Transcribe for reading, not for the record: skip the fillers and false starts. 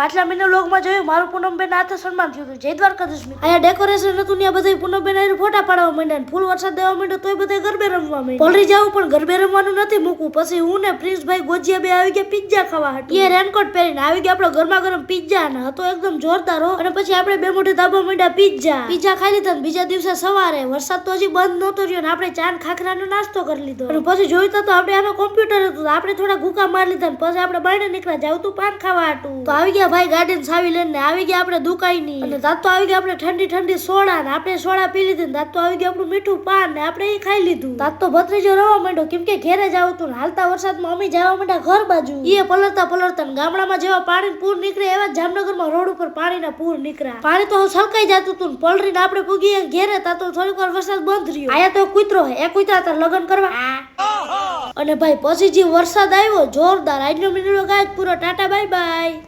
પાછલા મહિને લોગમાં જોયું મારું પૂનમબેન હાથે સન્માન થયું હતું. જય દ્વારકાધીશ. અહીંયા ડેકોરેશન હતું ત્યાં બધા પૂનમબેન આવીને ફોટા પાડવા માંડ્યા. ફૂલ વરસાદ દેવા માંડ્યો તોય બધા ગરબે રમવા માંડ્યા. પલરી જાવું પણ ગરબે રમવાનું નથી મૂકવું. પછી હું ને પ્રિન્સભાઈ ગોજિયા બે આવી ગયા પિઝા ખાવા હતું. એ રેનકોટ પહેરીને આવી ગયા આપણો ગરમા ગરમ પિઝા ને હતો એકદમ જોરદાર. અને પછી આપણે બે મોઢે દાબા માંડ્યા પિઝા ખાઈ લીધા. બીજા દિવસે સવારે વરસાદ તો હજી બંધ નહોતો રહ્યો ને આપણે ચાન ખાખરાનો નાસ્તો કરી લીધો. અને પછી જોયું તો આપણે આમાં કોમ્પ્યુટર હતું. આપણે થોડા ભૂકા મારી લીધા. પછી આપણે બહાર નીકળ્યા જાવ તું પાન ખાવા હતું. તો આવી ગયા ભાઈ ગાડીને સાવી લઈને. આવી ગયા આપણે દુકાઈની. અને તાત તો આવી ગયા આપણે ઠંડી ઠંડી સોડા ને આપણે સોડા પી લીધી. તાત તો આવી ગયા આપણું મીઠું પાન ને આપણે એ ખાઈ લીધું. તાત તો ભત્રીજો રવા માંડ્યો કેમ કે ઘેરે જાવ તું. હાલતા વરસાદમાં અમે જવા માંડ્યા ઘર બાજુ. એ પલળતા ગામડામાં જેવા પાણી પૂર નીકળે એવા જામનગરમાં રોડ ઉપર પાણીના પૂર નીકળ્યા. પાણી તો છલકાઈ જતું હતું. પલરીને આપણે પૂગી ઘેરે તા તો થોડીક વાર વરસાદ બંધ રહ્યો. આયા તો કૂતરો એ કૂતરા તાર લગ્ન કરવા. અને ભાઈ પછી જે વરસાદ આવ્યો જોરદાર. આજનો મિનિટ ગાય પૂરો ટાટા બાય બાય.